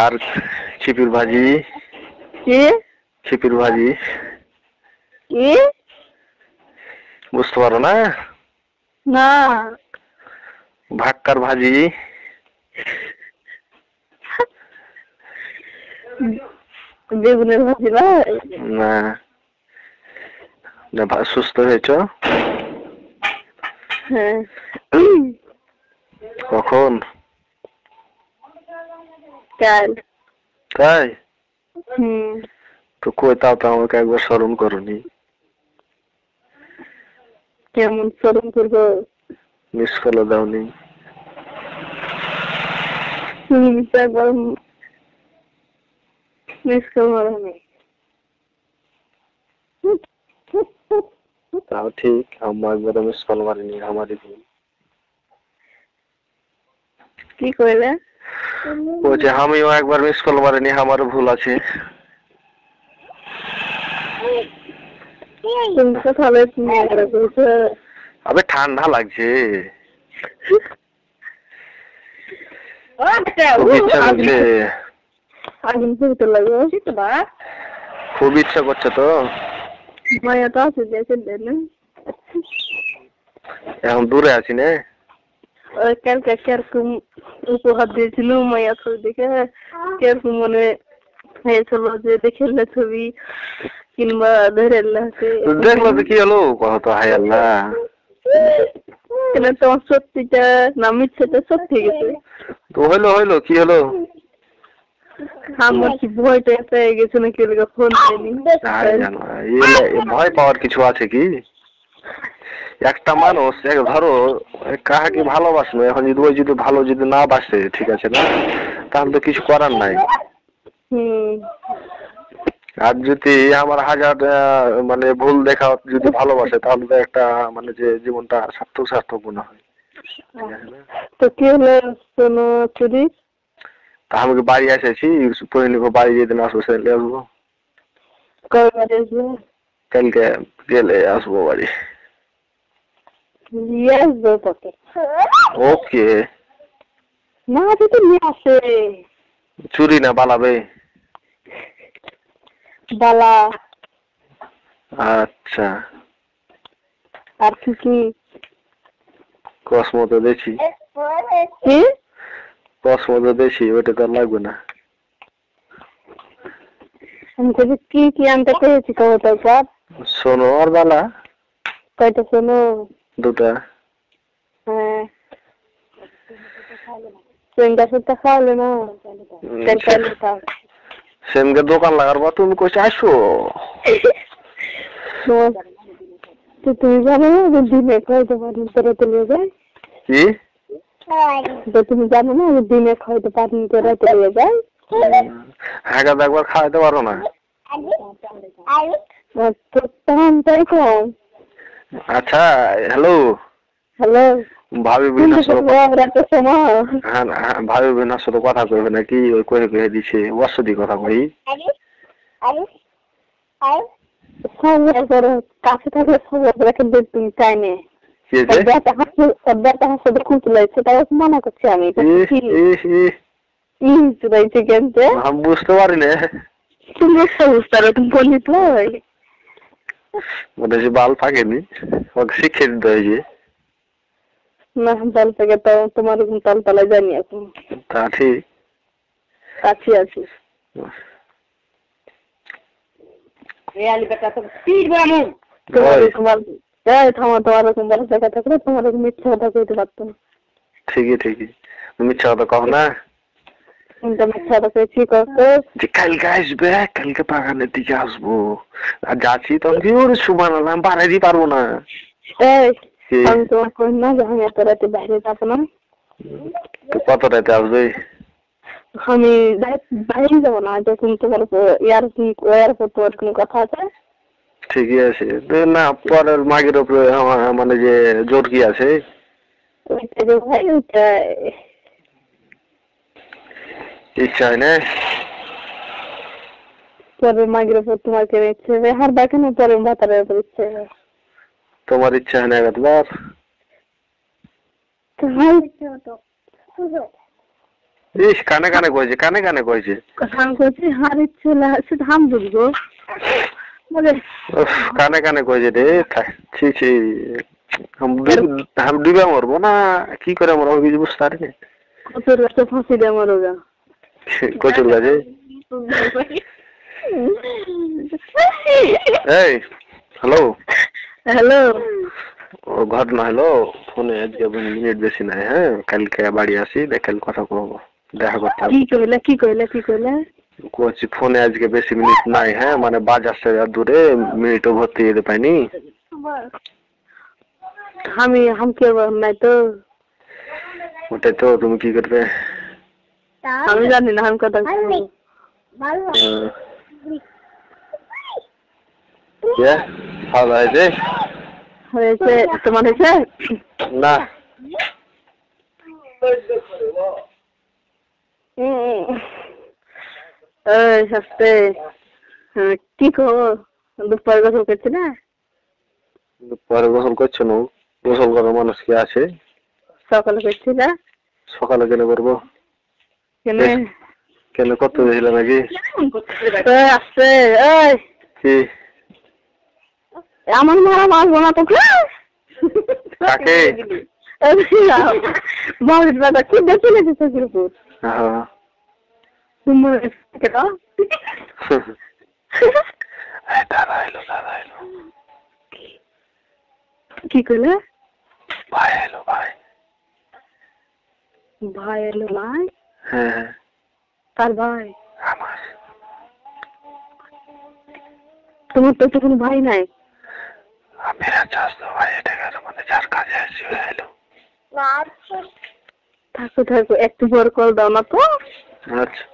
আর ছিপির ভাজি। কি ছিপির ভাজি কি বুঝতে পারো না? না ভাক্কার ভাজি। বেগুনের ভাজি ভাই? না না, সুস্থ হয়েছো? হ্যাঁ। কখন? কাল। তাই? হুম। তো কই তাও তো আমাকে একবার স্মরণ করনি। কেমন স্মরণ করবো? মিস কলও দাওনি। তুমি তো একবার মিস কল মারো নি। তাও ঠিক, আম্মা একবার মিস কল মারিনি, আমারই ভুল। কি কইলে? বলছে আমিও একবার মিস কল মারিনি, আমারও ভুল আছে। তুমি তো তাহলে বলছো। আবে ঠান্ডা লাগছে, খুব ইচ্ছা করছে। আগুন পুড়তে লাগবে না? খুব ইচ্ছা করছে তো। মায়া তো আছে দেখে না। এখন দূরে আছি না। ওই কালকে কিরকম উপহার দিয়েছিল মায়া ছবি দেখে, কিরকম মনে হয়েছিল যে দেখে ছবি কিংবা ধরে দেখলো তো কি হলো, কত হাই আল্লাহ। কেন তোমার সত্যিটা না মিথ্যাটা সত্যি গেছে? তো হইলো হইলো, কি হলো? আমার কি ভয়টা পেয়ে গেছে নাকি ওকে ফোন দেয়নি? ভয় পাওয়ার কিছু আছে কি? একটা মানুষ ধরো কাহাকে ভালোবাসলো, এখন যদি ওই যদি ভালো যদি না বাসে, ঠিক আছে না, তাহলে তো কিছু করার নাই। আর যদি আমার হাজার মানে ভুল দেখা যদি ভালোবাসে, তাহলে তো একটা মানে যে জীবনটা সার্থক সার্থক মনে হয়। তো কি হলো শোনো চুরি? তা আমি বাড়ি এসেছি, পরিণীকে বাড়ি যেদিন আসবো সেদিন আসবো। কবে বাড়ি আসবে? কালকে গেলে আসবো বাড়ি। নিয়ে আসবো তোকে। ওকে। না যদি নিয়ে আসে। চুরি না পালাবে? বালা। আচ্ছা। আর কি কি? কসমো তো দেখি। কি? কসমো তো দেখি, ওটা তো লাগবে না। আমি বলি কি কি আনতে পেরেছি কবে তো একবার? শোনো আর বালা। কয়টা শোনো? দুটা। হ্যাঁ। সেনটা সেটা খাওয়ালে না? সেনকে দোকান লাগার পর তুমি কইছে আসো। তো তুমি জানো না যে দিনে খাইতে পারি করে চলে যায়? কি? তো তুমি জানো না যে দিনে খাইতে পারি করে চলে যায়? হ্যাঁ, একবার খাওয়াইতে পারো না? আচ্ছা, হ্যালো। হ্যালো। ভাবি বোনের সাথে ভাবি বোনের সাথে কথা কইবে নাকি? ওই কয়ে কয়ে দিছে ওয়াসদি কথা কই। কাছে থাকলে সবাই তুমি চাই নে। মানা করছি আমি। বুঝতে পারি না। তুমি বুঝতে পারো তুমি বলি তো মনে হচ্ছে বাল থাকেনি, ওকে শিক্ষা দিতে হয়েছে। না বাল থেকে তো তোমার তালতলায় জানি এখন। তা ঠিক। কাছে আছি। ঠিকই ঠিকই, মিথ্যা কথা কও না। কালকে আসবে, কালকে বাগানের দিকে আসবো। আর যাচ্ছি তখন কি ওর সুমান আলাম বাড়াইতে পারবো না। আমি তোমার কই না যে আমি এত রাতে বাইরে যাবো না। কত রাতে আসবে? আমি বাইরে যাবো না, যখন তোমার এয়ারপোর্ট তোমার কোনো কথা আছে? ঠিকই আছে না, পরের মাগের উপরে মানে যে জোর কি আছে? ওইটা যে ভাই ওইটা ইচ্ছা হয় না। পরের মাগের উপর তোমার কেন ইচ্ছে হবে? হার দেখে না পরের ভাতারের উপর ইচ্ছে হবে। তোমার ইচ্ছা হয় না একবার? ইস, কানে কানে কইছে, কানে কানে কইছে। আমি কইছি হারির ছেলে সে ধাম বুঝবো বলে উফ, কানে কানে কইছে রে। ছি ছি, हम डूबे मरबो ना কি করে মরবো কিছু বুঝতে পারি না। কচুর গাছে ফাঁসি দিয়ে মরোগা। কচুর গাছে। এই হ্যালো হ্যালো, ও ঘটনা হলো ফোনে আজকে মিনিট বেশি নাই, হ্যাঁ কালকে বাড়ি আসি দেখেন কথা কবো, দেখা করতে কি কইলে কি কইলে কি কইলে? করছি ফোনে আজকে বেশি মিনিট নাই, হ্যাঁ মানে বাজার সে দূরে মিনিটও ভর্তি যেতে পাইনি। আমি কি নাই তো, ওটাই তো, তুমি কি করবে? আমি জানি না আমি কথা খাওয়া হয়েছে? হয়েছে, তোমার হয়েছে? না। সস্তে কি খবর? দুপুরে গোসল করছি না? পরে গোসল করছো না? গোসল করার মানুষ কি আছে? সকালে করছি না? সকালে কেন করবো? কেন কেন করতে গেছিল নাকি? আসছে কি আমার মারা মারবো না তোকে। কাকে? বাড়ির বাবা কি দেখে নিতে চোখের উপর দাদা এলো, দাদা এলো। কি করলে? ভাই এলো, ভাই। ভাই এলো? ভাই? হ্যাঁ। কার ভাই? আমার। তোমার তো কোনো ভাই নাই। मेरा चाचा भाई এটা মানে যার কাছে আসি এলো। থাকো থাকো, একটু পর কল দাও না তো। আচ্ছা।